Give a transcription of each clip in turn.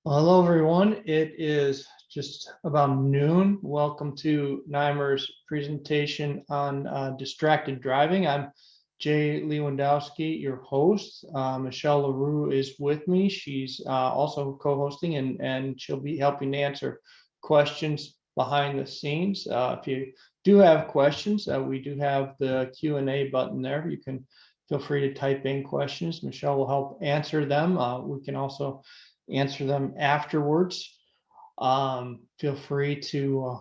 Well, hello, everyone. It is just about noon. Welcome to Neimer's presentation on distracted driving. I'm Jay Lewandowski, your host. Michelle LaRue is with me. She's also co-hosting, and she'll be helping to answer questions behind the scenes. If you do have questions, we do have the Q&A button there. You can feel free to type in questions. Michelle will help answer them. We can also answer them afterwards. Feel free to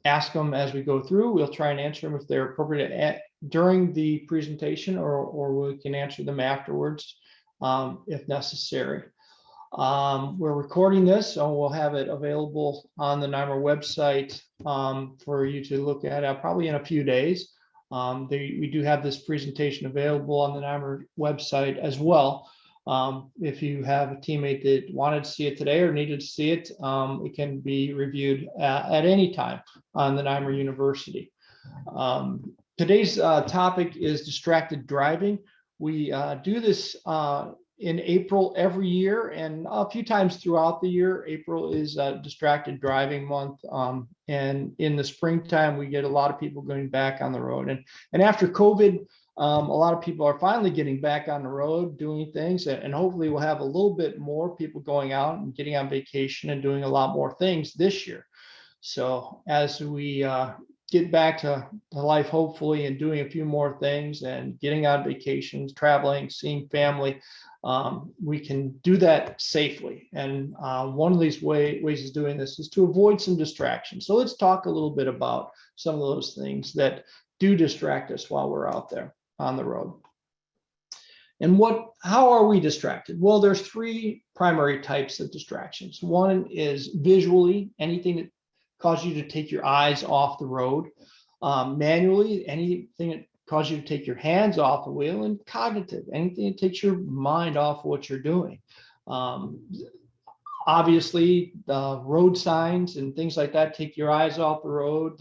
ask them as we go through. We'll try and answer them if they're appropriate during the presentation, or we can answer them afterwards if necessary. We're recording this, so we'll have it available on the Neimer website for you to look at probably in a few days. We do have this presentation available on the Neimer website as well. If you have a teammate that wanted to see it today or needed to see it, it can be reviewed at any time on the Neimer University. Today's topic is distracted driving. We do this in April every year, and a few times throughout the year. April is distracted driving month, and in the springtime we get a lot of people going back on the road, and after COVID, a lot of people are finally getting back on the road doing things, and hopefully we'll have a little bit more people going out and getting on vacation and doing a lot more things this year. So as we get back to life, hopefully, and doing a few more things and getting on vacations, traveling, seeing family, we can do that safely. And one of these ways of doing this is to avoid some distractions. So let's talk a little bit about some of those things that do distract us while we're out there on the road. And how are we distracted? Well, there's three primary types of distractions. One is visually, anything that causes you to take your eyes off the road. Manually, anything that causes you to take your hands off the wheel. And cognitive, anything that takes your mind off what you're doing. Obviously, road signs and things like that take your eyes off the road.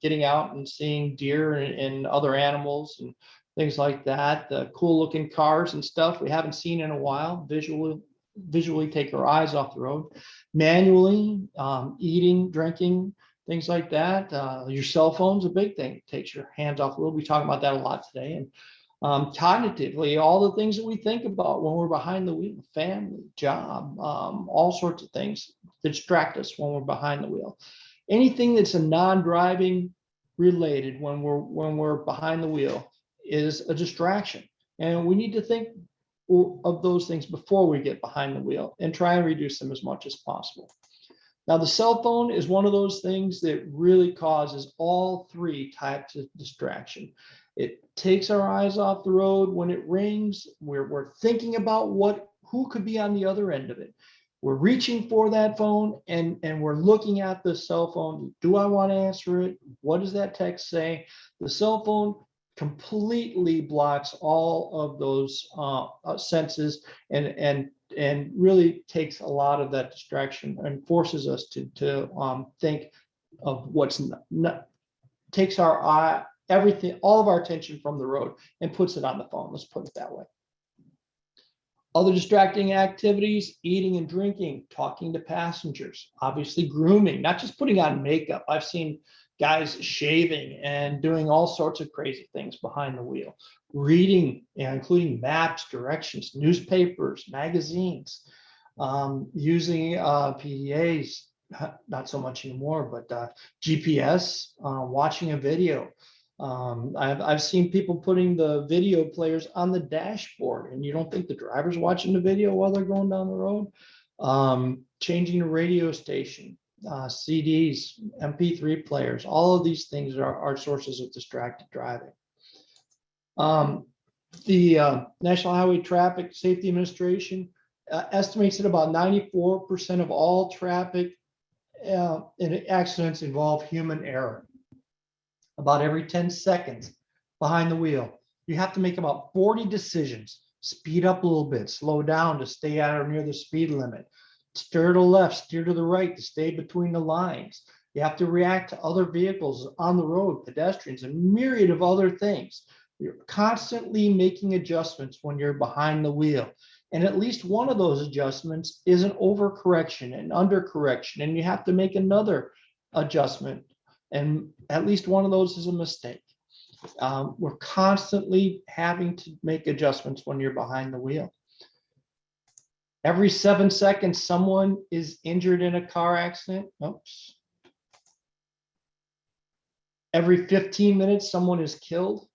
Getting out and seeing deer and other animals and things like that. The cool looking cars and stuff we haven't seen in a while, visually take our eyes off the road. Manually, eating, drinking, things like that. Your cell phone's a big thing. It takes your hands off the road. We talk about that a lot today. And cognitively, all the things that we think about when we're behind the wheel, family, job, all sorts of things distract us when we're behind the wheel. Anything that's a non-driving related when we're behind the wheel is a distraction. And we need to think of those things before we get behind the wheel and try and reduce them as much as possible. Now, the cell phone is one of those things that really causes all three types of distraction. It takes our eyes off the road. When it rings, we're thinking about who could be on the other end of it. We're reaching for that phone and we're looking at the cell phone. Do I want to answer it? What does that text say? The cell phone completely blocks all of those senses and really takes a lot of that distraction and forces us to think of what's not, takes our eye, everything, all of our attention from the road and puts it on the phone. Let's put it that way. Other distracting activities: eating and drinking, talking to passengers, obviously grooming, not just putting on makeup. I've seen guys shaving and doing all sorts of crazy things behind the wheel. Reading, including maps, directions, newspapers, magazines, using PDAs, not so much anymore, but GPS, watching a video. I've seen people putting the video players on the dashboard, and you don't think the driver's watching the video while they're going down the road. Changing the radio station, CDs, MP3 players, all of these things are sources of distracted driving. The National Highway Traffic Safety Administration estimates that about 94% of all traffic accidents involve human error. About every 10 seconds behind the wheel, you have to make about 40 decisions. Speed up a little bit, slow down to stay at or near the speed limit, steer to the left, steer to the right to stay between the lines. You have to react to other vehicles on the road, pedestrians, and myriad of other things. You're constantly making adjustments when you're behind the wheel. And at least one of those adjustments is an overcorrection, an undercorrection, and you have to make another adjustment. And at least one of those is a mistake. We're constantly having to make adjustments when you're behind the wheel. Every 7 seconds, someone is injured in a car accident. Oops. Every 15 minutes, someone is killed.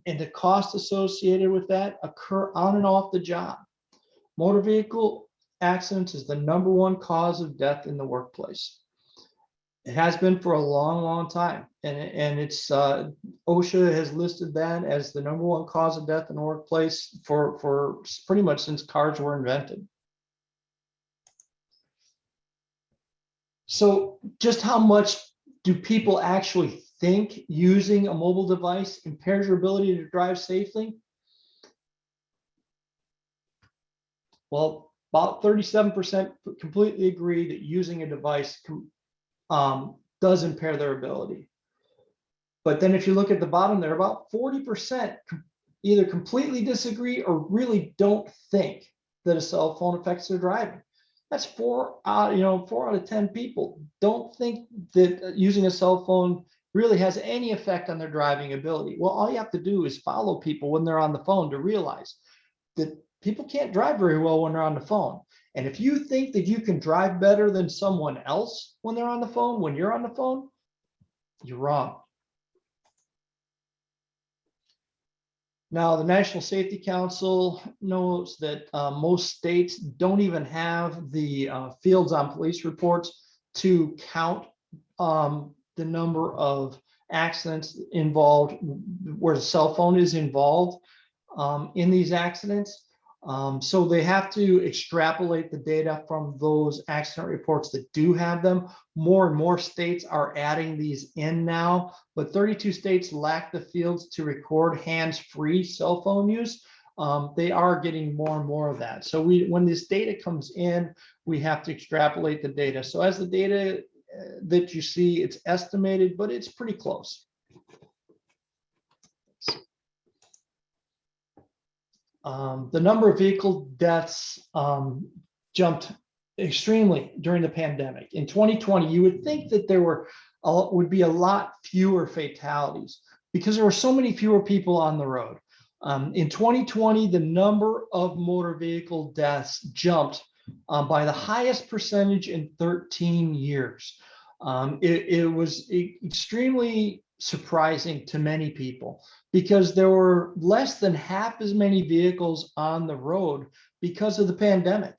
And the costs associated with that occur on and off the job. Motor vehicle accidents is the #1 cause of death in the workplace. It has been for a long, long time. And it's OSHA has listed that as the #1 cause of death in the workplace for pretty much since cars were invented. So just how much do people actually think using a mobile device impairs your ability to drive safely? Well, about 37% completely agree that using a device does impair their ability. But then if you look at the bottom there, about 40% either completely disagree or really don't think that a cell phone affects their driving. That's 4 out of 10 people don't think that using a cell phone really has any effect on their driving ability. Well, all you have to do is follow people when they're on the phone to realize that people can't drive very well when they're on the phone. And if you think that you can drive better than someone else when they're on the phone, when you're on the phone, you're wrong. Now, the National Safety Council knows that most states don't even have the fields on police reports to count the number of accidents involved where the cell phone is involved in these accidents. So they have to extrapolate the data from those accident reports that do have them. More and more states are adding these in now, but 32 states lack the fields to record hands-free cell phone use. They are getting more and more of that. So when this data comes in, we have to extrapolate the data. So as the data that you see, it's estimated, but it's pretty close. The number of vehicle deaths jumped extremely during the pandemic. In 2020, you would think that there would be a lot fewer fatalities because there were so many fewer people on the road. In 2020, the number of motor vehicle deaths jumped by the highest percentage in 13 years. It was extremely surprising to many people because there were less than half as many vehicles on the road because of the pandemic.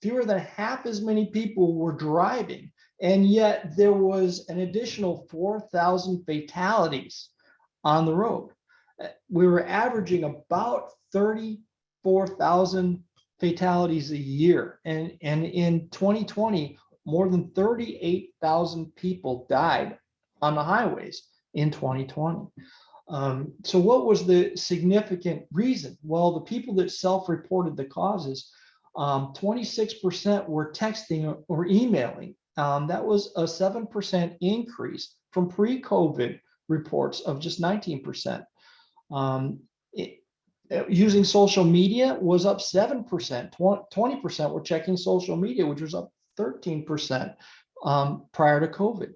Fewer than half as many people were driving, and yet there was an additional 4,000 fatalities on the road. We were averaging about 34,000 fatalities a year, and in 2020, more than 38,000 people died on the highways in 2020. So what was the significant reason? Well, the people that self-reported the causes, 26% were texting or emailing. That was a 7% increase from pre-COVID reports of just 19%. Using social media was up 7%, 20% were checking social media, which was up 13% prior to COVID.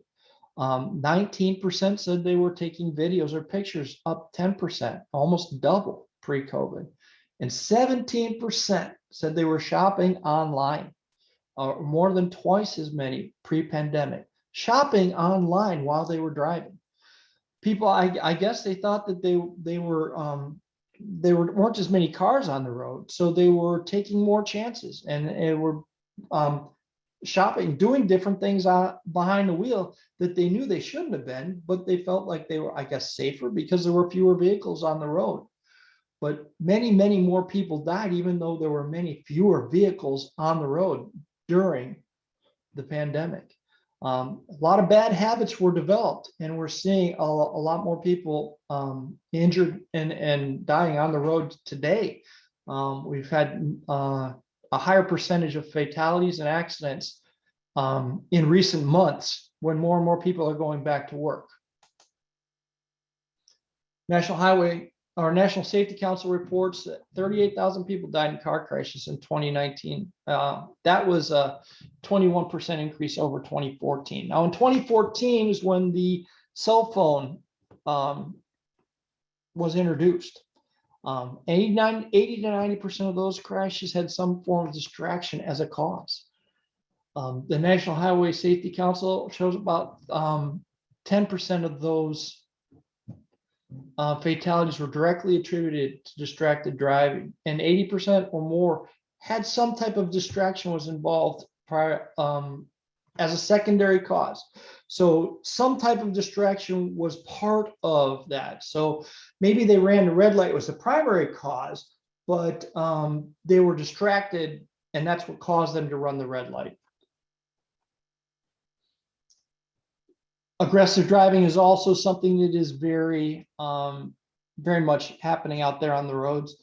19% said they were taking videos or pictures, up 10%, almost double pre-COVID. And 17% said they were shopping online, more than twice as many pre-pandemic. Shopping online while they were driving. People, I guess they thought that there weren't as many cars on the road, so they were taking more chances and were shopping, doing different things behind the wheel that they knew they shouldn't have been, but they felt like they were, I guess, safer because there were fewer vehicles on the road. But many, many more people died, even though there were many fewer vehicles on the road during the pandemic. A lot of bad habits were developed, and we're seeing a lot more people injured and dying on the road today. We've had a higher percentage of fatalities and accidents in recent months when more and more people are going back to work. National Highway our National Safety Council reports that 38,000 people died in car crashes in 2019. That was a 21% increase over 2014. Now in 2014 is when the cell phone was introduced. 80 to 90% of those crashes had some form of distraction as a cause. The National Highway Safety Council shows about 10% of those fatalities were directly attributed to distracted driving, and 80% or more had some type of distraction was involved prior, as a secondary cause. So some type of distraction was part of that. So maybe they ran the red light was the primary cause, but they were distracted, and that's what caused them to run the red light. Aggressive driving is also something that is very much happening out there on the roads.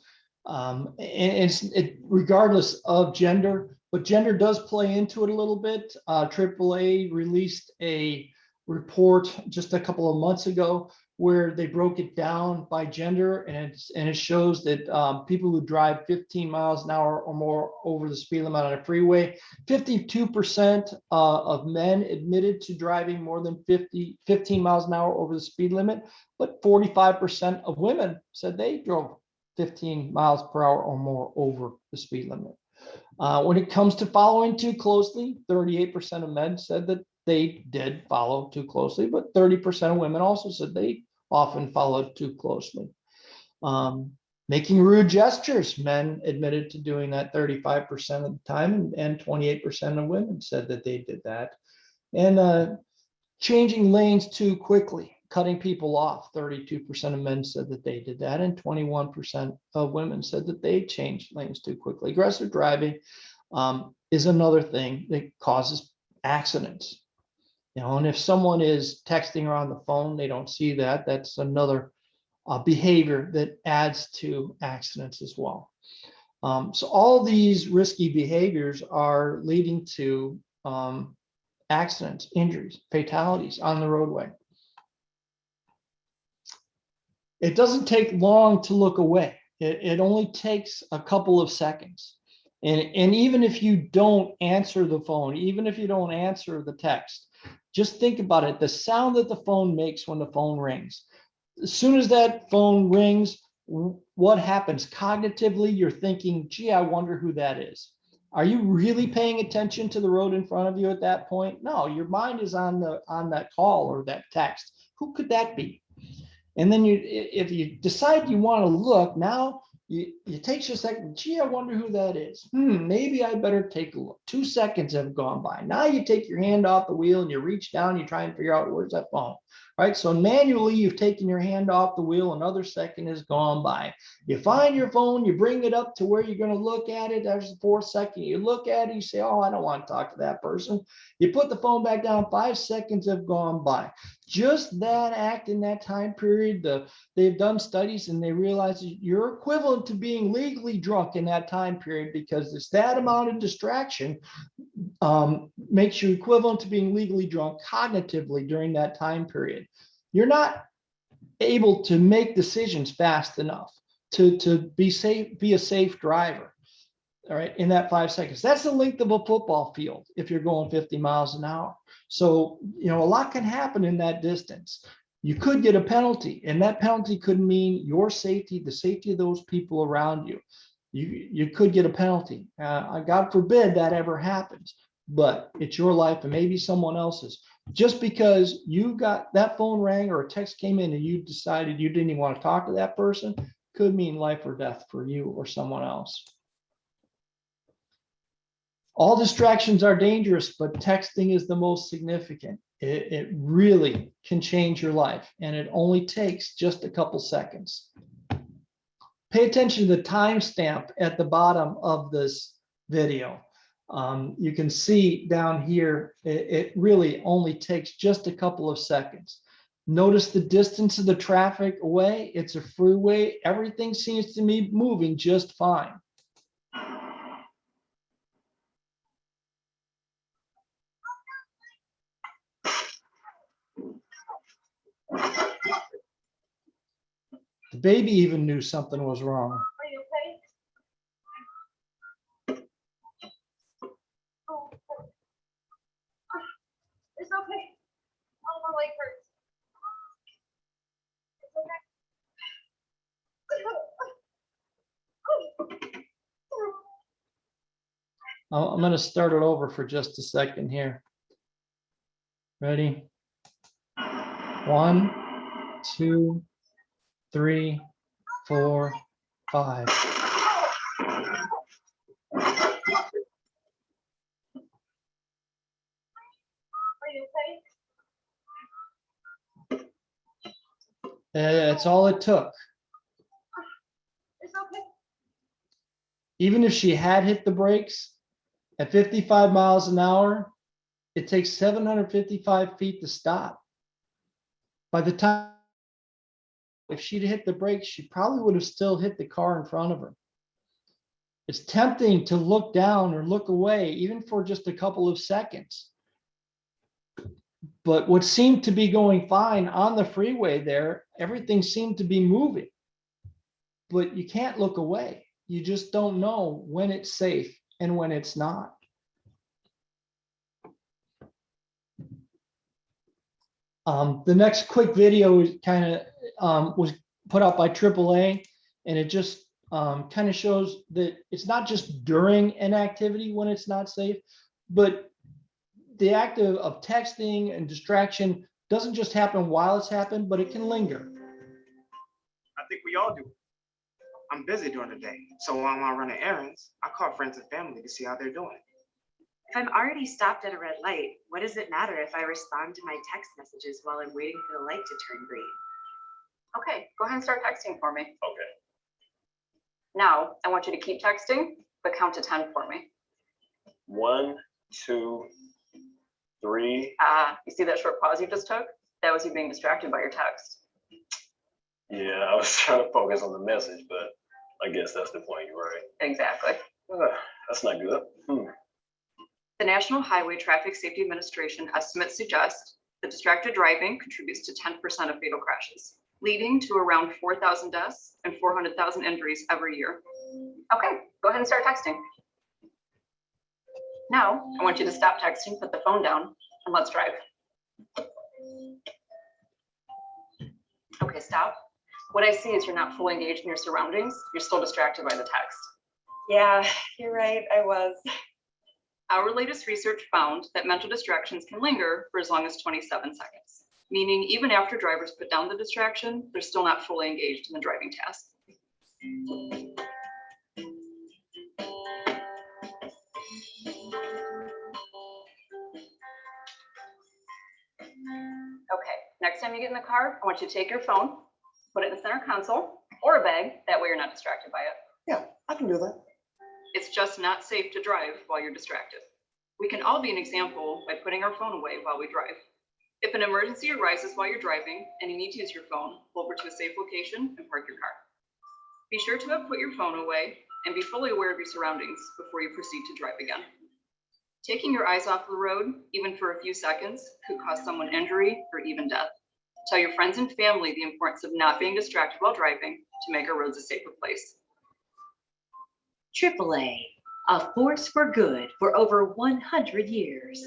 Regardless of gender, but gender does play into it a little bit. AAA released a report just a couple of months ago where they broke it down by gender, and it shows that people who drive 15 miles an hour or more over the speed limit on a freeway, 52% of men admitted to driving more than 15 miles an hour over the speed limit, but 45% of women said they drove 15 miles per hour or more over the speed limit. When it comes to following too closely, 38% of men said that they did follow too closely, but 30% of women also said they often followed too closely. Making rude gestures, men admitted to doing that 35% of the time, and 28% of women said that they did that. And changing lanes too quickly, cutting people off, 32% of men said that they did that, and 21% of women said that they changed lanes too quickly. Aggressive driving is another thing that causes accidents. And if someone is texting or on the phone, they don't see that. That's another behavior that adds to accidents as well. So all these risky behaviors are leading to accidents, injuries, fatalities on the roadway. It doesn't take long to look away. It only takes a couple of seconds. And even if you don't answer the phone, even if you don't answer the text, just think about it. The sound that the phone makes when the phone rings. As soon as that phone rings, what happens? Cognitively, you're thinking, gee, I wonder who that is. Are you really paying attention to the road in front of you at that point? No, your mind is on that call or that text. Who could that be? And then if you decide you want to look, now it takes you a second. Gee, I wonder who that is. Maybe I better take a look. 2 seconds have gone by. Now you take your hand off the wheel and you reach down, you try and figure out where's that phone. Right? So manually you've taken your hand off the wheel, another second has gone by. You find your phone, you bring it up to where you're going to look at it. There's the 4th second. You look at it, you say, oh, I don't want to talk to that person. You put the phone back down, 5 seconds have gone by. Just that act in that time period, they've done studies and they realize that you're equivalent to being legally drunk in that time period, because it's that amount of distraction makes you equivalent to being legally drunk cognitively during that time period. You're not able to make decisions fast enough to be safe, be a safe driver. All right, in that 5 seconds. That's the length of a football field if you're going 50 miles an hour. So, a lot can happen in that distance. You could get a penalty, and that penalty could mean your safety, the safety of those people around you. You could get a penalty. God forbid that ever happens, but it's your life and maybe someone else's. Just because you got that phone rang or a text came in and you decided you didn't even want to talk to that person could mean life or death for you or someone else. All distractions are dangerous, but texting is the most significant. It really can change your life, and it only takes just a couple seconds. Pay attention to the timestamp at the bottom of this video. You can see down here, it really only takes just a couple of seconds. Notice the distance of the traffic away. It's a freeway. Everything seems to be moving just fine. The baby even knew something was wrong. Are you okay? Oh, it's okay. Oh, my leg hurts. It's okay. I'm going to start it over for just a second here. Ready? 1, 2, 3, 4, 5. Are you okay? That's all it took. It's okay. Even if she had hit the brakes at 55 miles an hour, it takes 755 feet to stop. By the time, if she'd hit the brakes, she probably would have still hit the car in front of her. It's tempting to look down or look away, even for just a couple of seconds. But what seemed to be going fine on the freeway there, everything seemed to be moving. But you can't look away. You just don't know when it's safe and when it's not. The next quick video is kind of was put out by AAA, and it just kind of shows that it's not just during an activity when it's not safe, but the act of texting and distraction doesn't just happen while it's happened, but it can linger. I think we all do. I'm busy during the day, so while I'm running errands, I call friends and family to see how they're doing. If I'm already stopped at a red light, what does it matter if I respond to my text messages while I'm waiting for the light to turn green? Okay, go ahead and start texting for me. Okay. Now, I want you to keep texting, but count to 10 for me. 1, 2, 3. You see that short pause you just took? That was you being distracted by your text. Yeah, I was trying to focus on the message, but I guess that's the point. You're right. Exactly. That's not good. The National Highway Traffic Safety Administration estimates suggest that distracted driving contributes to 10% of fatal crashes, leading to around 4,000 deaths and 400,000 injuries every year. Okay, go ahead and start texting. Now, I want you to stop texting, put the phone down, and let's drive. Okay, stop. What I see is you're not fully engaged in your surroundings. You're still distracted by the text. Yeah, you're right, I was. Our latest research found that mental distractions can linger for as long as 27 seconds, meaning even after drivers put down the distraction, they're still not fully engaged in the driving task. Okay, next time you get in the car, I want you to take your phone, put it in the center console or a bag, that way you're not distracted by it. Yeah, I can do that. It's just not safe to drive while you're distracted. We can all be an example by putting our phone away while we drive. If an emergency arises while you're driving and you need to use your phone, pull over to a safe location and park your car. Be sure to have put your phone away and be fully aware of your surroundings before you proceed to drive again. Taking your eyes off the road, even for a few seconds, could cause someone injury or even death. Tell your friends and family the importance of not being distracted while driving to make our roads a safer place. AAA, a force for good for over 100 years.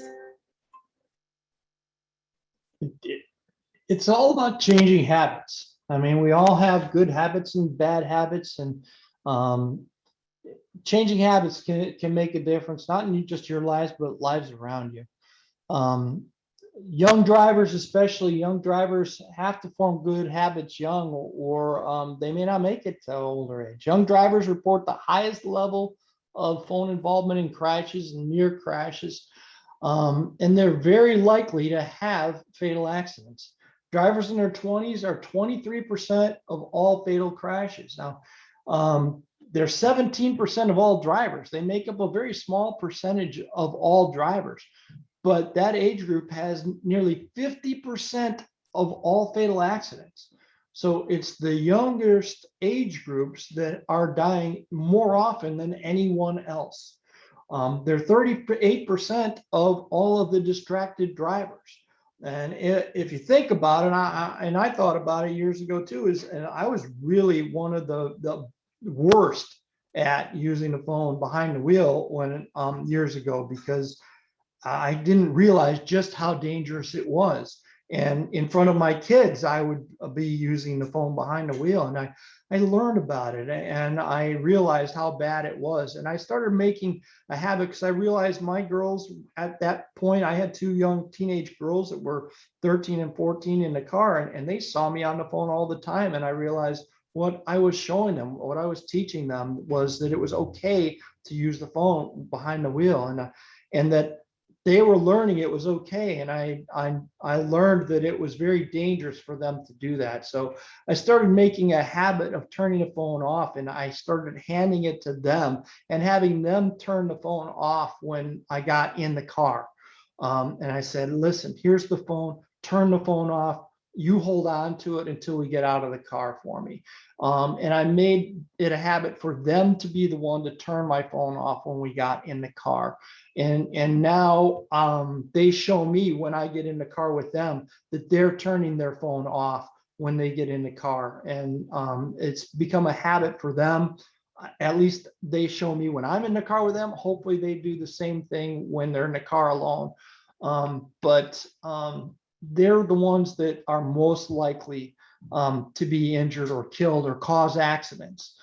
It's all about changing habits. I mean, we all have good habits and bad habits, and changing habits can make a difference, not in just your lives, but lives around you. Young drivers, especially young drivers, have to form good habits young, or they may not make it to older age. Young drivers report the highest level of phone involvement in crashes and near crashes, and they're very likely to have fatal accidents. Drivers in their 20s are 23% of all fatal crashes. Now, they're 17% of all drivers. They make up a very small percentage of all drivers. But that age group has nearly 50% of all fatal accidents. So it's the youngest age groups that are dying more often than anyone else. They're 38% of all of the distracted drivers. And if you think about it, I thought about it years ago too, and I was really one of the worst at using the phone behind the wheel when years ago, because I didn't realize just how dangerous it was. And in front of my kids, I would be using the phone behind the wheel, and I learned about it, and I realized how bad it was. And I started making a habit, because I realized my girls at that point, I had two young teenage girls that were 13 and 14 in the car, and they saw me on the phone all the time. And I realized what I was showing them, what I was teaching them, was that it was okay to use the phone behind the wheel, and that they were learning it was okay. And I learned that it was very dangerous for them to do that. So I started making a habit of turning the phone off, and I started handing it to them and having them turn the phone off when I got in the car. And I said, listen, here's the phone, turn the phone off. You hold on to it until we get out of the car for me. And I made it a habit for them to be the one to turn my phone off when we got in the car. And now they show me when I get in the car with them that they're turning their phone off when they get in the car. And it's become a habit for them. At least they show me when I'm in the car with them. Hopefully they do the same thing when they're in the car alone. But they're the ones that are most likely to be injured or killed or cause accidents.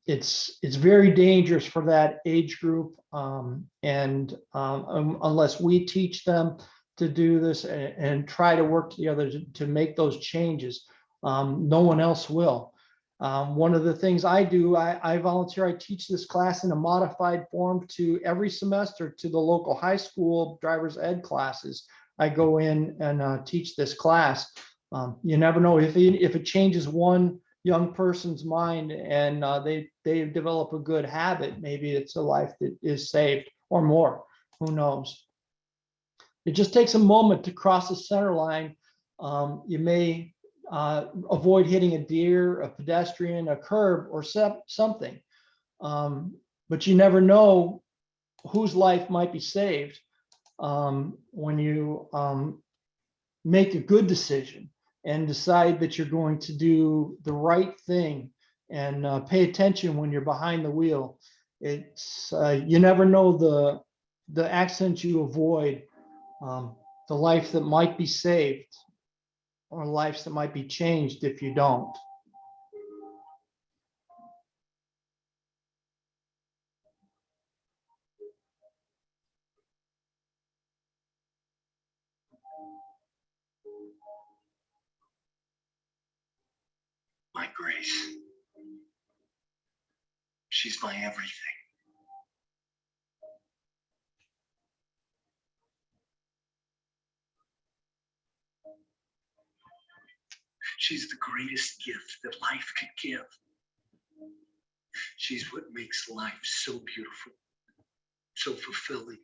It's very dangerous for that age group, and unless we teach them to do this and try to work together to make those changes, no one else will. One of the things I do, I volunteer, I teach this class in a modified form to every semester to the local high school driver's ed classes. I go in and teach this class. You never know if it changes one young person's mind and they develop a good habit, maybe it's a life that is saved or more. Who knows? It just takes a moment to cross the center line. You may avoid hitting a deer, a pedestrian, a curb, or something. But you never know whose life might be saved when you make a good decision and decide that you're going to do the right thing and pay attention when you're behind the wheel. It's you never know the accidents you avoid, the life that might be saved, or lives that might be changed if you don't. My Grace. She's my everything. She's the greatest gift that life could give. She's what makes life so beautiful, so fulfilling.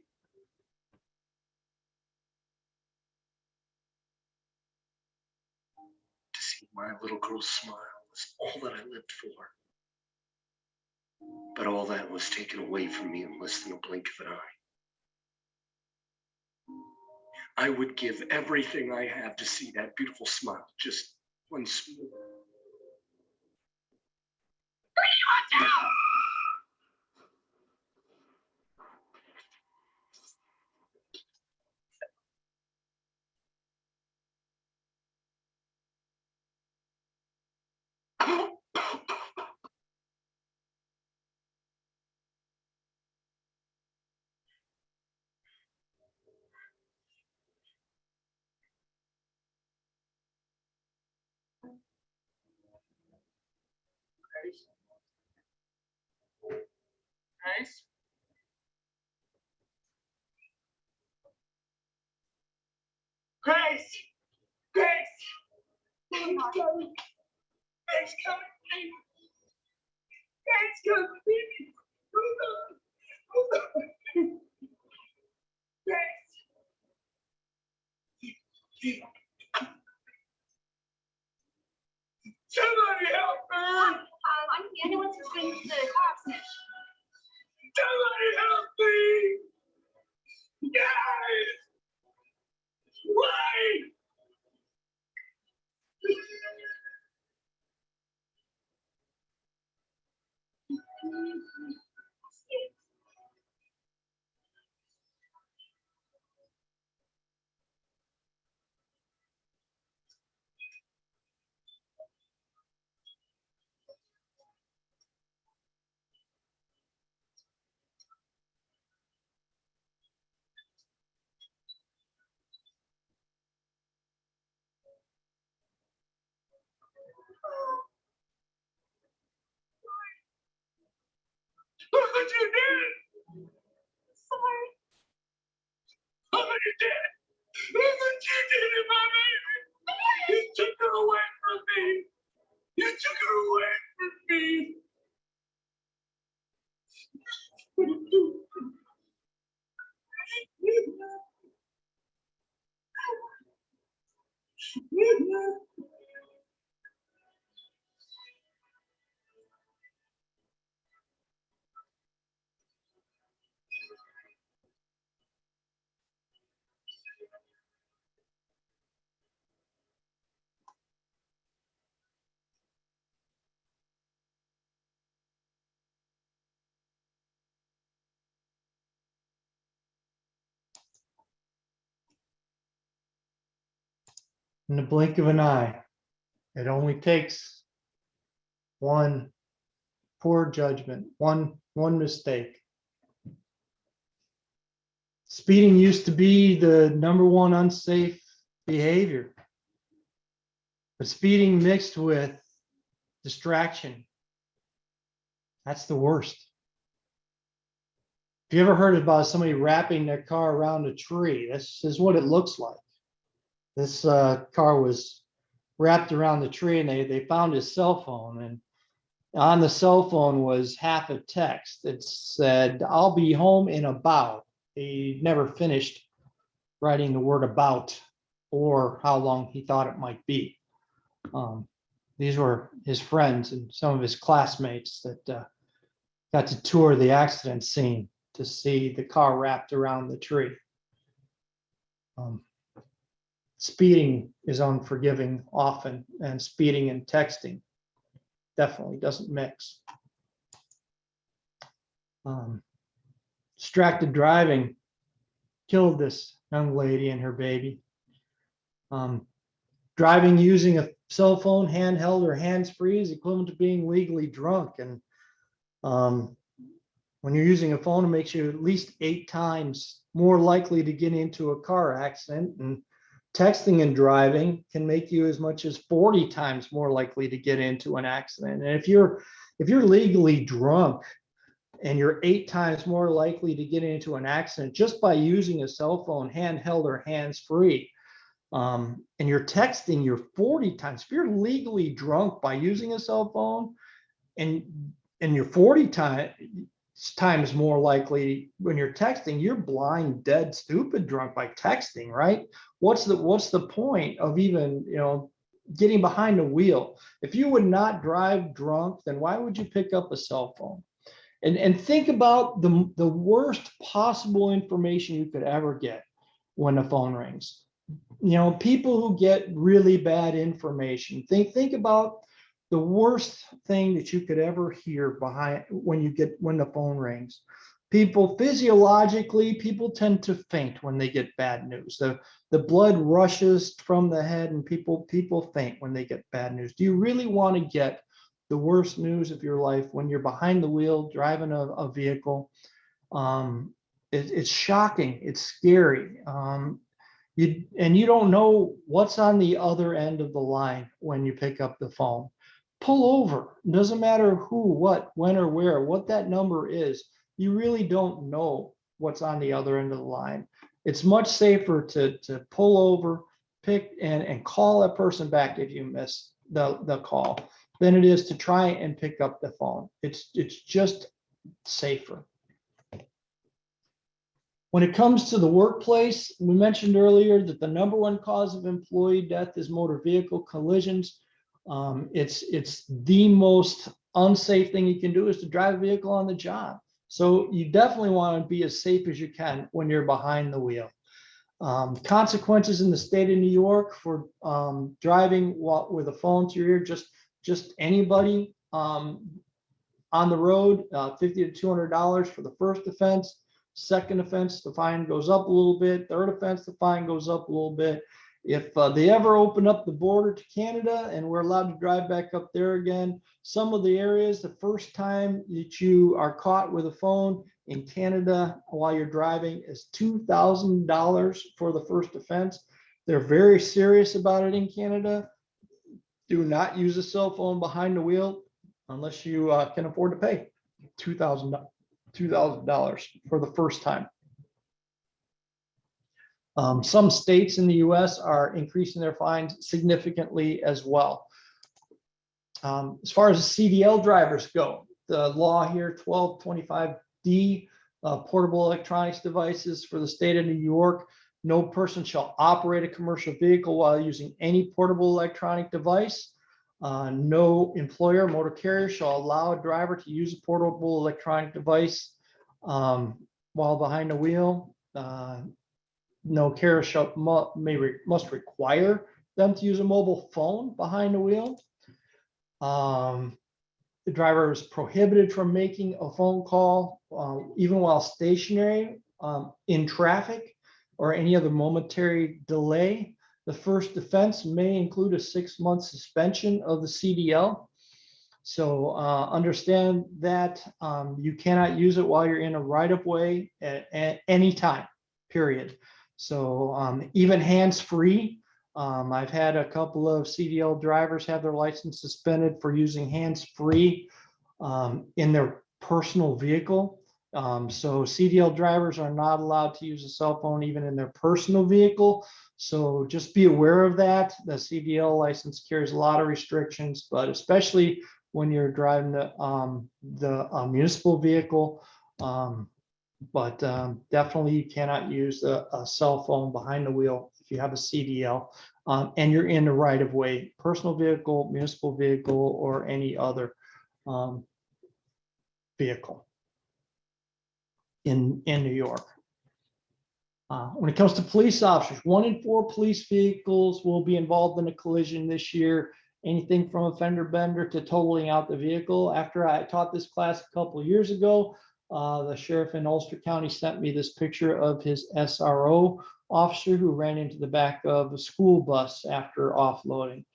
To see my little girl smile is all that I lived for. But all that was taken away from me in less than a blink of an eye. I would give everything I have to see that beautiful smile just once more. Nice. Grace! Grace! Grace coming! Grace coming! Grace coming! Hold on! Hold on! Grace! Somebody help me! I'm the only one who's been to the cops. Somebody help me! Guys! What? In the blink of an eye. It only takes one poor judgment, one mistake. Speeding used to be the #1 unsafe behavior. But speeding mixed with distraction, that's the worst. Have you ever heard about somebody wrapping their car around a tree? This is what it looks like. This car was wrapped around the tree, and they found his cell phone, and on the cell phone was half a text. It said, "I'll be home in about." He never finished writing the word "about" or how long he thought it might be. These were his friends and some of his classmates that got to tour the accident scene to see the car wrapped around the tree. Speeding is unforgiving often, and speeding and texting definitely doesn't mix. Distracted driving killed this young lady and her baby. Driving using a cell phone, handheld or hands-free, is equivalent to being legally drunk. And when you're using a phone, it makes you at least 8 times more likely to get into a car accident. And texting and driving can make you as much as 40 times more likely to get into an accident. And if you're legally drunk and you're 8 times more likely to get into an accident just by using a cell phone, handheld or hands-free, and you're texting, you're 40 times. If you're legally drunk by using a cell phone and you're 40 times more likely when you're texting, you're blind, dead, stupid drunk by texting, right? What's the point of even, getting behind the wheel? If you would not drive drunk, then why would you pick up a cell phone? And think about the worst possible information you could ever get when the phone rings. People who get really bad information, think about the worst thing that you could ever hear when the phone rings. People physiologically, people tend to faint when they get bad news. The blood rushes from the head, and people faint when they get bad news. Do you really want to get the worst news of your life when you're behind the wheel driving a vehicle? It's shocking. It's scary. You don't know what's on the other end of the line when you pick up the phone. Pull over. It doesn't matter who, what, when, or where, what that number is. You really don't know what's on the other end of the line. It's much safer to pull over, pick and call that person back if you miss the call than it is to try and pick up the phone. It's just safer. When it comes to the workplace, we mentioned earlier that the #1 cause of employee death is motor vehicle collisions. It's the most unsafe thing you can do is to drive a vehicle on the job. So you definitely want to be as safe as you can when you're behind the wheel. Consequences in the state of New York for driving with a phone to your ear, just anybody on the road, $50 to $200 for the first offense. Second offense, the fine goes up a little bit. Third offense, the fine goes up a little bit. If they ever open up the border to Canada and we're allowed to drive back up there again, some of the areas, the first time that you are caught with a phone in Canada while you're driving is $2,000 for the first offense. They're very serious about it in Canada. Do not use a cell phone behind the wheel unless you can afford to pay $2,000 for the first time. Some states in the US are increasing their fines significantly as well. As far as the CDL drivers go, the law here, 1225 D, portable electronics devices for the state of New York. No person shall operate a commercial vehicle while using any portable electronic device. No employer, motor carrier shall allow a driver to use a portable electronic device while behind the wheel. No carrier must require them to use a mobile phone behind the wheel. The driver is prohibited from making a phone call even while stationary in traffic or any other momentary delay. The first offense may include a 6-month suspension of the CDL. So understand that you cannot use it while you're in a right-of-way at any time, period. So even hands-free. I've had a couple of CDL drivers have their license suspended for using hands-free in their personal vehicle. So CDL drivers are not allowed to use a cell phone even in their personal vehicle. So just be aware of that. The CDL license carries a lot of restrictions, but especially when you're driving the municipal vehicle. But definitely you cannot use a cell phone behind the wheel if you have a CDL and you're in the right of way, personal vehicle, municipal vehicle, or any other vehicle in New York. When it comes to police officers, 1 in 4 police vehicles will be involved in a collision this year. Anything from a fender bender to totaling out the vehicle. After I taught this class a couple of years ago, the sheriff in Ulster County sent me this picture of his SRO officer who ran into the back of a school bus after offloading.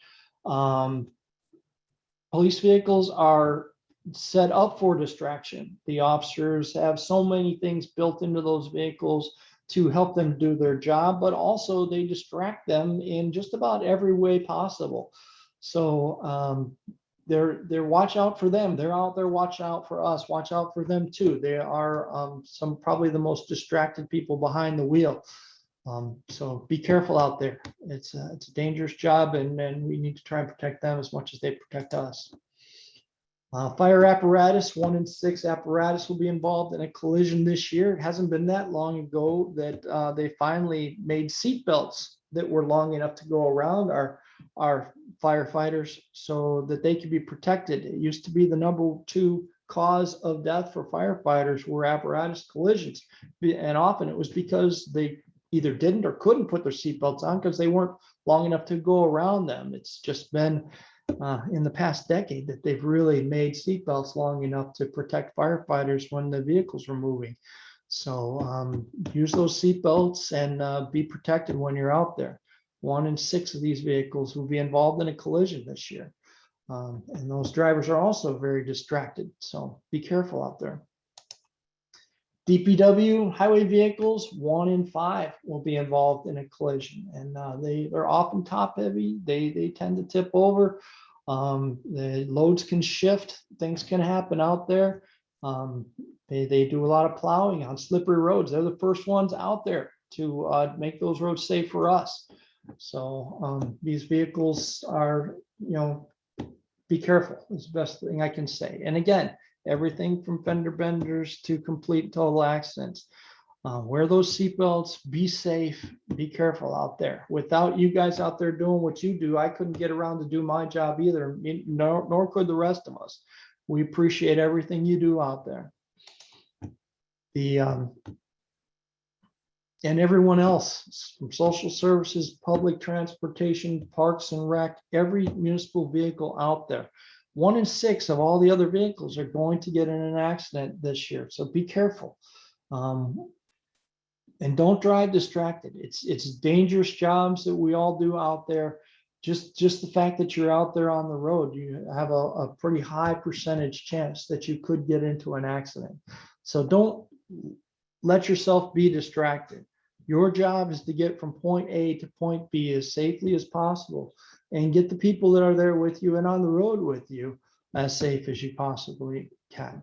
Police vehicles are set up for distraction. The officers have so many things built into those vehicles to help them do their job, but also they distract them in just about every way possible. So they're watch out for them. They're out there, watch out for us, watch out for them too. They are some probably the most distracted people behind the wheel. So be careful out there. It's a dangerous job, and we need to try and protect them as much as they protect us. Fire apparatus, 1 in 6 apparatus will be involved in a collision this year. It hasn't been that long ago that they finally made seat belts that were long enough to go around our firefighters so that they could be protected. It used to be the #2 cause of death for firefighters were apparatus collisions. And often it was because they either didn't or couldn't put their seat belts on because they weren't long enough to go around them. It's just been in the past decade that they've really made seat belts long enough to protect firefighters when the vehicles were moving. So use those seat belts and be protected when you're out there. 1 in 6 of these vehicles will be involved in a collision this year. And those drivers are also very distracted. So be careful out there. DPW highway vehicles, 1 in 5 will be involved in a collision, and they're often top heavy. They tend to tip over. The loads can shift. Things can happen out there. They do a lot of plowing on slippery roads. They're the first ones out there to make those roads safe for us. So these vehicles are, be careful is the best thing I can say. And again, everything from fender benders to complete total accidents. Wear those seatbelts, be safe, be careful out there. Without you guys out there doing what you do, I couldn't get around to do my job either, nor could the rest of us. We appreciate everything you do out there. And everyone else from social services, public transportation, parks and rec, every municipal vehicle out there. 1 in 6 of all the other vehicles are going to get in an accident this year. So be careful. And don't drive distracted. It's dangerous jobs that we all do out there. Just the fact that you're out there on the road, you have a pretty high percentage chance that you could get into an accident. So don't let yourself be distracted. Your job is to get from point A to point B as safely as possible and get the people that are there with you and on the road with you as safe as you possibly can.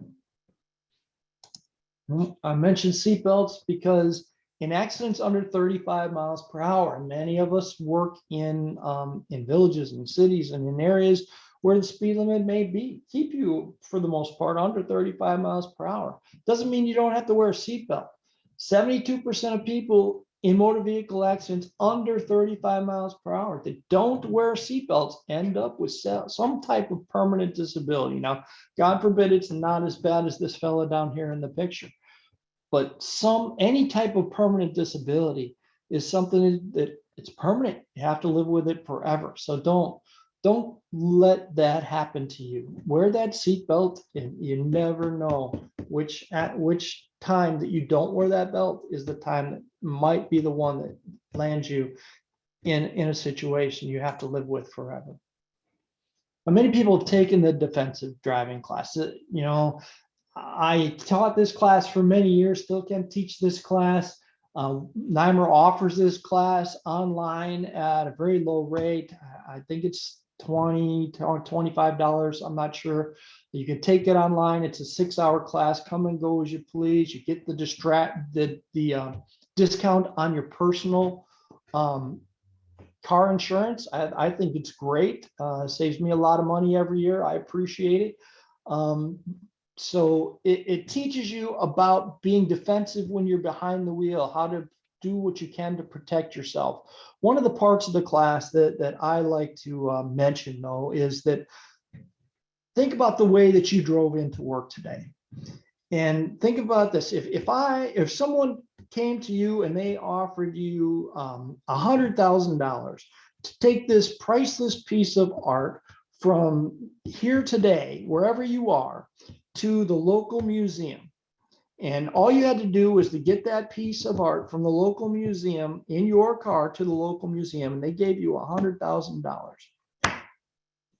I mentioned seatbelts because in accidents under 35 miles per hour, many of us work in villages and cities and in areas where the speed limit may be. Keep you, for the most part, under 35 miles per hour. Doesn't mean you don't have to wear a seatbelt. 72% of people in motor vehicle accidents under 35 miles per hour that don't wear seatbelts end up with some type of permanent disability. Now, God forbid it's not as bad as this fella down here in the picture, but any type of permanent disability is something that it's permanent. You have to live with it forever. So don't let that happen to you. Wear that seatbelt, and you never know at which time that you don't wear that belt is the time that might be the one that lands you in a situation you have to live with forever. But many people have taken the defensive driving class. You know, I taught this class for many years, still can teach this class. NYMER offers this class online at a very low rate. I think it's $20 or $25. I'm not sure. You can take it online. It's a 6-hour class. Come and go as you please. You get the discount on your personal car insurance. I think it's great. Saves me a lot of money every year. I appreciate it. So it teaches you about being defensive when you're behind the wheel, how to do what you can to protect yourself. One of the parts of the class that I like to mention, though, is that think about the way that you drove into work today. And think about this. If someone came to you and they offered you $100,000 to take this priceless piece of art from here today, wherever you are, to the local museum, and all you had to do was to get that piece of art from the local museum in your car to the local museum, and they gave you $100,000.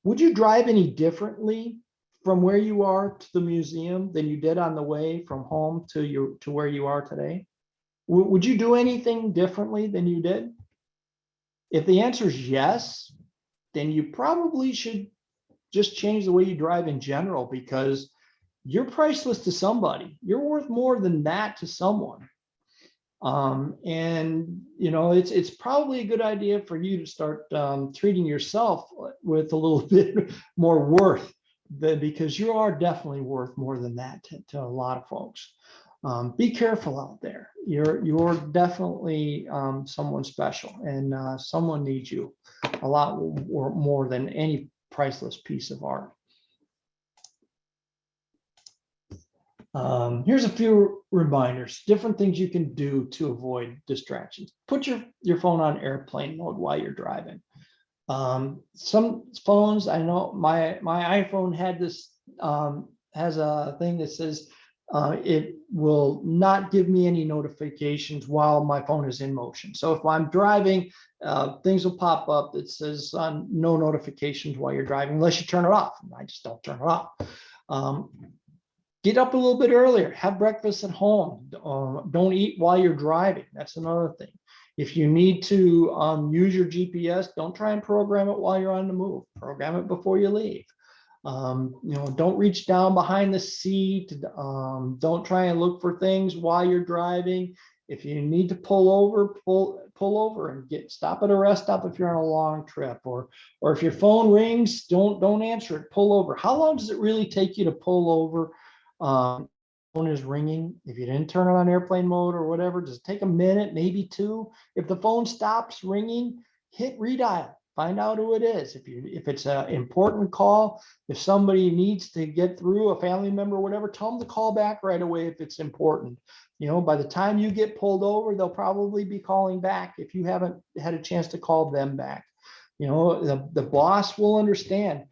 Would you drive any differently from where you are to the museum than you did on the way from home to where you are today? Would you do anything differently than you did? If the answer is yes, then you probably should just change the way you drive in general, because you're priceless to somebody. You're worth more than that to someone. And you know, it's probably a good idea for you to start treating yourself with a little bit more worth, because you are definitely worth more than that to a lot of folks. Be careful out there. You're definitely someone special, and someone needs you a lot more than any priceless piece of art. Here's a few reminders, different things you can do to avoid distractions. Put your phone on airplane mode while you're driving. Some phones, I know my iPhone has a thing that says it will not give me any notifications while my phone is in motion. So if I'm driving, things will pop up that says no notifications while you're driving, unless you turn it off. I just don't turn it off. Get up a little bit earlier, have breakfast at home. Don't eat while you're driving. That's another thing. If you need to use your GPS, don't try and program it while you're on the move. Program it before you leave. You know, don't reach down behind the seat. Don't try and look for things while you're driving. If you need to pull over and stop at a rest stop if you're on a long trip, or if your phone rings, don't answer it. Pull over. How long does it really take you to pull over? Phone is ringing. If you didn't turn it on airplane mode or whatever, just take a minute, maybe 2. If the phone stops ringing, hit redial. Find out who it is. If it's an important call, if somebody needs to get through, a family member, whatever, tell them to call back right away if it's important. You know, by the time you get pulled over, they'll probably be calling back if you haven't had a chance to call them back. You know, the boss will understand.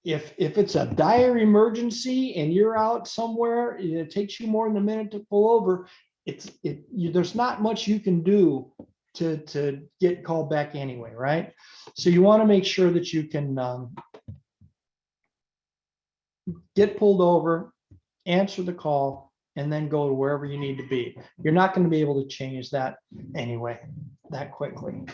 If it's a dire emergency and you're out somewhere, it takes you more than a minute to pull over. There's not much you can do to get called back anyway, right? So you want to make sure that you can get pulled over, answer the call, and then go to wherever you need to be. You're not going to be able to change that anyway that quickly.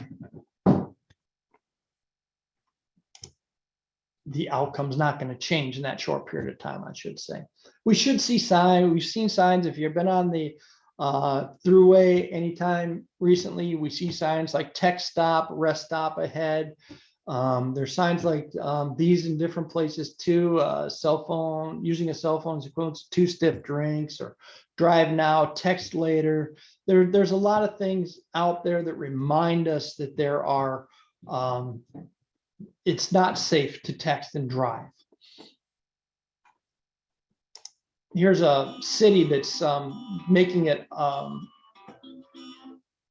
The outcome's not going to change in that short period of time, I should say. We should see signs. We've seen signs. If you've been on the throughway anytime recently, we see signs like tech stop, rest stop ahead. There's signs like these in different places too. Cell phone, using a cell phone is equivalent to 2 stiff drinks, or drive now, text later. There's a lot of things out there that remind us that there are, it's not safe to text and drive. Here's a city that's making it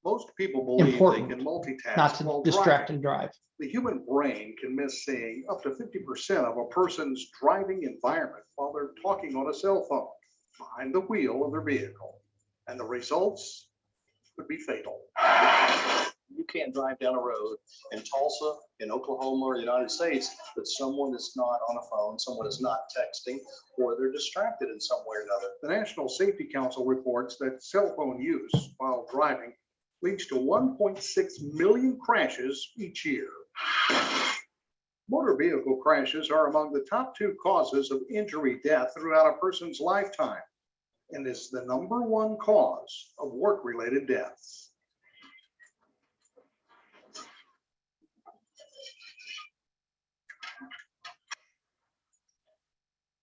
Most people believe important they can multitask not to while distract driving. and drive. The human brain can miss seeing up to 50% of a person's driving environment while they're talking on a cell phone behind the wheel of their vehicle. And the results could be fatal. You can't drive down a road in Tulsa, in Oklahoma, or the United States, but someone is not on a phone, someone is not texting, or they're distracted in some way or another. The National Safety Council reports that cell phone use while driving leads to 1.6 million crashes each year. Motor vehicle crashes are among the top 2 causes of injury death throughout a person's lifetime, and is the #1 cause of work-related deaths.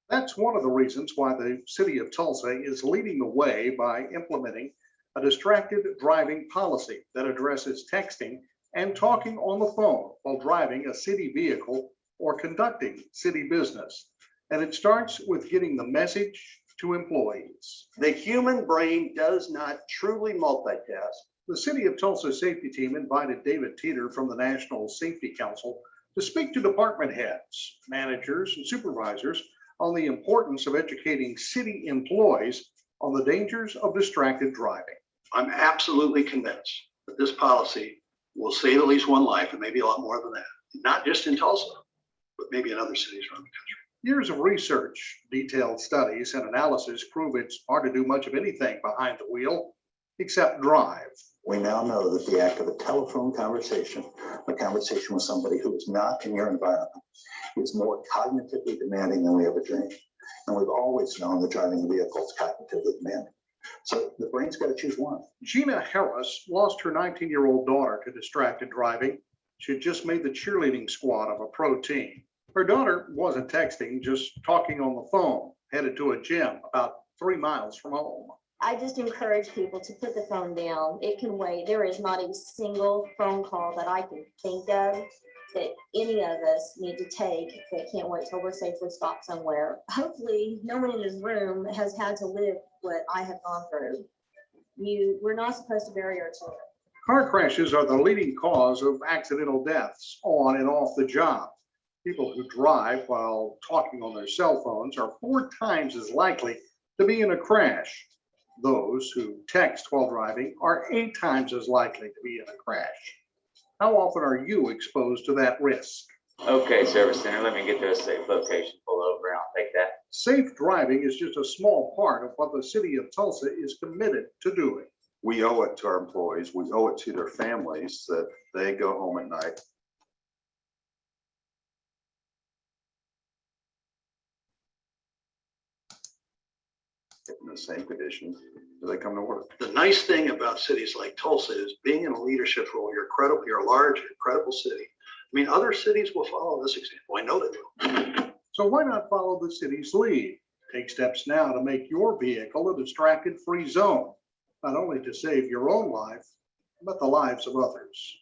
That's one of the reasons why the city of Tulsa is leading the way by implementing a distracted driving policy that addresses texting and talking on the phone while driving a city vehicle or conducting city business. And it starts with getting the message to employees. The human brain does not truly multitask. The City of Tulsa safety team invited David Teeter from the National Safety Council to speak to department heads, managers, and supervisors on the importance of educating city employees on the dangers of distracted driving. I'm absolutely convinced that this policy will save at least one life, and maybe a lot more than that. Not just in Tulsa, but maybe in other cities around the country. Years of research, detailed studies, and analysis prove it's hard to do much of anything behind the wheel except drive. We now know that the act of a telephone conversation, a conversation with somebody who is not in your environment, is more cognitively demanding than we ever dreamed. And we've always known that driving a vehicle is cognitively demanding. So the brain's got to choose one. Gina Harris lost her 19-year-old daughter to distracted driving. She had just made the cheerleading squad of a pro team. Her daughter wasn't texting, just talking on the phone, headed to a gym about 3 miles from home. I just encourage people to put the phone down. It can wait. There is not a single phone call that I can think of that any of us need to take that can't wait till we're safely stopped somewhere. Hopefully, no one in this room has had to live what I have gone through. We're not supposed to bury our children. Car crashes are the leading cause of accidental deaths on and off the job. People who drive while talking on their cell phones are 4 times as likely to be in a crash. Those who text while driving are 8 times as likely to be in a crash. How often are you exposed to that risk? Okay, service center, let me get to a safe location, pull over, and I'll take that. Safe driving is just a small part of what the city of Tulsa is committed to doing. We owe it to our employees. We owe it to their families that they go home at night in the same conditions as they come to work. The nice thing about cities like Tulsa is being in a leadership role. You're credible, you're a large, credible city. I mean, other cities will follow this example. I know they will. So why not follow the city's lead? Take steps now to make your vehicle a distracted-free zone, not only to save your own life, but the lives of others.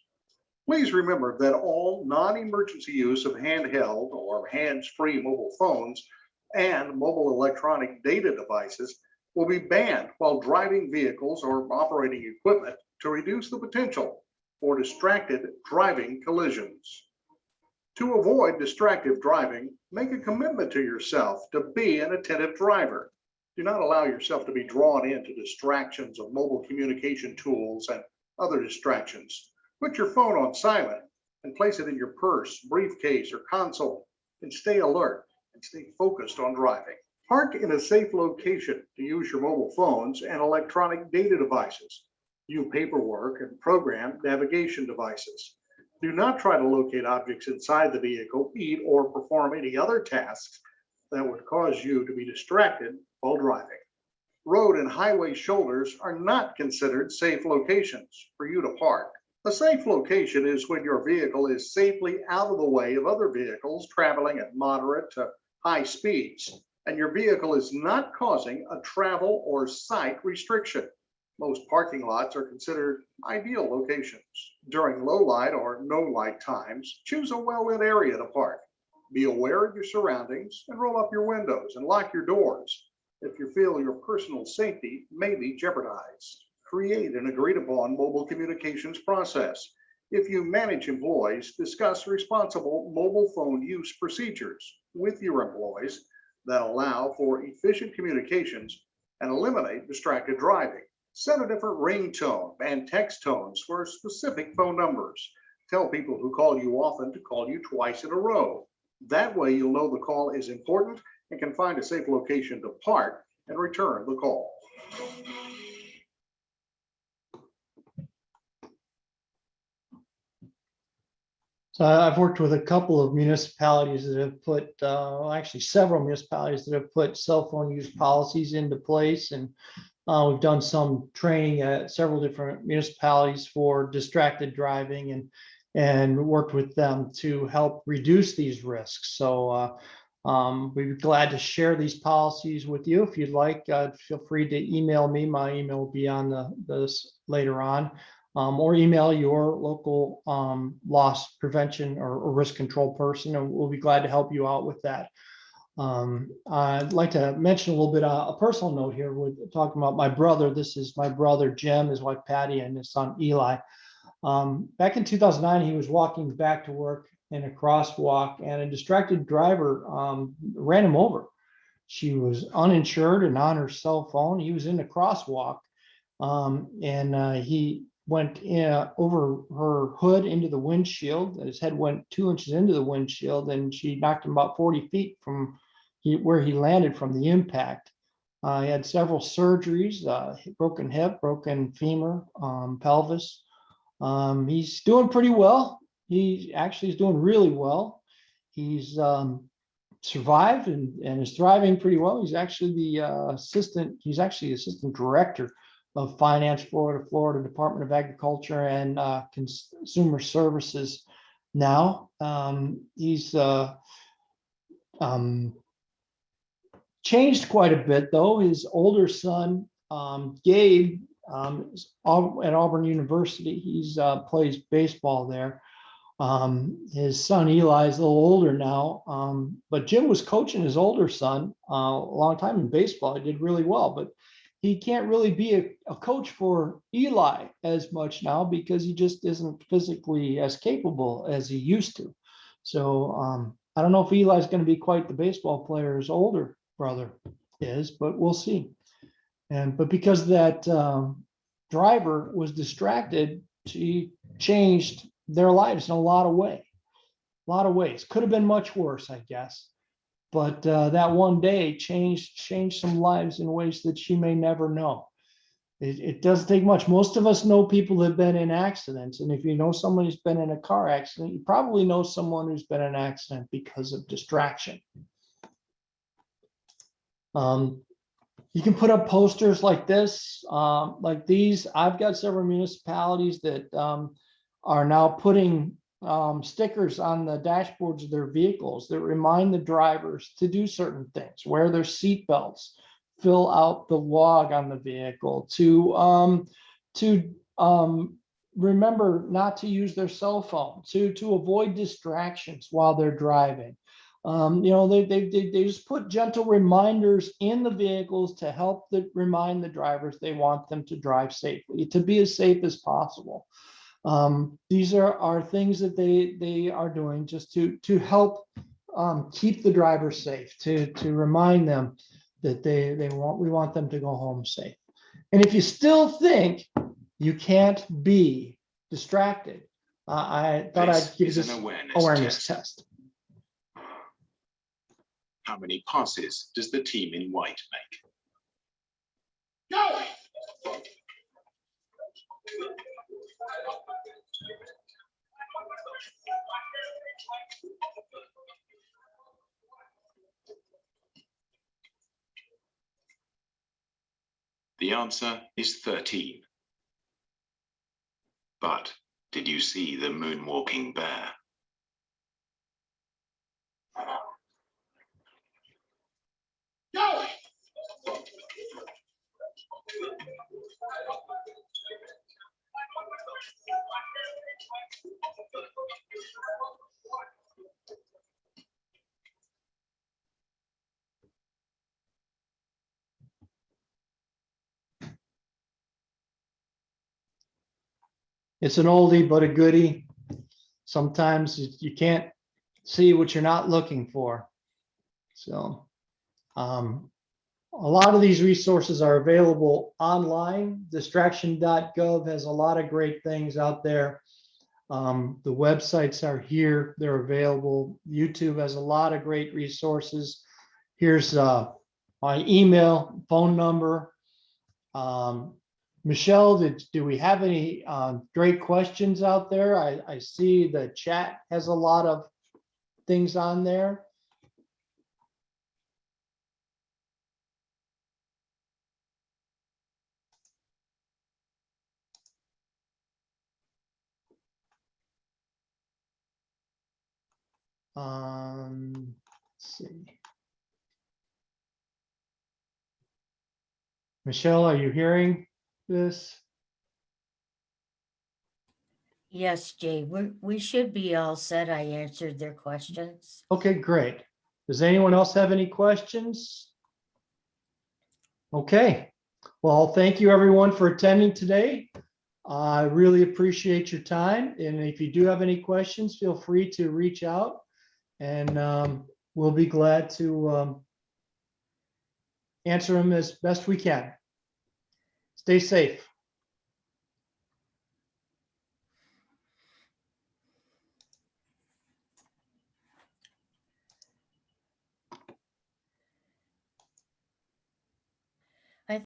Please remember that all non-emergency use of handheld or hands-free mobile phones and mobile electronic data devices will be banned while driving vehicles or operating equipment to reduce the potential for distracted driving collisions. To avoid distracted driving, make a commitment to yourself to be an attentive driver. Do not allow yourself to be drawn into distractions of mobile communication tools and other distractions. Put your phone on silent and place it in your purse, briefcase, or console, and stay alert and stay focused on driving. Park in a safe location to use your mobile phones and electronic data devices. View paperwork and program navigation devices. Do not try to locate objects inside the vehicle, eat, or perform any other tasks that would cause you to be distracted while driving. Road and highway shoulders are not considered safe locations for you to park. A safe location is when your vehicle is safely out of the way of other vehicles traveling at moderate to high speeds, and your vehicle is not causing a travel or sight restriction. Most parking lots are considered ideal locations. During low light or no light times, choose a well-lit area to park. Be aware of your surroundings and roll up your windows and lock your doors if you feel your personal safety may be jeopardized. Create an agreed upon mobile communications process. If you manage employees, discuss responsible mobile phone use procedures with your employees that allow for efficient communications and eliminate distracted driving. Set a different ringtone and text tones for specific phone numbers. Tell people who call you often to call you twice in a row. That way you'll know the call is important and can find a safe location to park and return the call. So I've worked with a couple of municipalities that have put, actually several municipalities that have put cell phone use policies into place. And we've done some training at several different municipalities for distracted driving and worked with them to help reduce these risks. So we'd be glad to share these policies with you. If you'd like, feel free to email me. My email will be on this later on. Or email your local loss prevention or risk control person, and we'll be glad to help you out with that. I'd like to mention a little bit a personal note here with talking about my brother. This is my brother Jim, his wife Patty, and his son Eli. Back in 2009, he was walking back to work in a crosswalk, and a distracted driver ran him over. She was uninsured and on her cell phone. He was in the crosswalk, and he went over her hood into the windshield. His head went 2 inches into the windshield, and she knocked him about 40 feet from where he landed from the impact. He had several surgeries, broken hip, broken femur, pelvis. He's doing pretty well. He actually is doing really well. He's survived and is thriving pretty well. He's actually the assistant director of finance for the Florida Department of Agriculture and Consumer Services now. He's changed quite a bit though. His older son, Gabe, is at Auburn University. He's plays baseball there. His son Eli is a little older now, but Jim was coaching his older son a long time in baseball. He did really well, but he can't really be a coach for Eli as much now because he just isn't physically as capable as he used to. So I don't know if Eli's going to be quite the baseball player his older brother is, but we'll see. But because that driver was distracted, she changed their lives in a lot of ways. Could have been much worse, I guess. But that one day changed some lives in ways that she may never know. It doesn't take much. Most of us know people that have been in accidents. And if you know someone who's been in a car accident, you probably know someone who's been in an accident because of distraction. You can put up posters like this, like these. I've got several municipalities that are now putting stickers on the dashboards of their vehicles that remind the drivers to do certain things, wear their seatbelts, fill out the log on the vehicle, to remember not to use their cell phone, to avoid distractions while they're driving. They just put gentle reminders in the vehicles to help remind the drivers they want them to drive safely, to be as safe as possible. These are things that they are doing just to help keep the driver safe, to remind them that we want them to go home safe. And if you still think you can't be distracted, I thought I'd give this awareness test. How many passes does the team in white make? Go! The answer is 13. But Did you see the moonwalking bear? It's an oldie but a goodie. Sometimes you can't see what you're not looking for. So a lot of these resources are available online. Distraction.gov has a lot of great things out there. The websites are here, they're available. YouTube has a lot of great resources. Here's my email, phone number. Michelle, do we have any great questions out there? I see the chat has a lot of things on there. Let's see. Michelle, are you hearing this? Yes, Jay, we should be all set. I answered their questions. Okay, great. Does anyone else have any questions? Okay, well, thank you everyone for attending today. I really appreciate your time. And if you do have any questions, feel free to reach out and we'll be glad to answer them as best we can. Stay safe.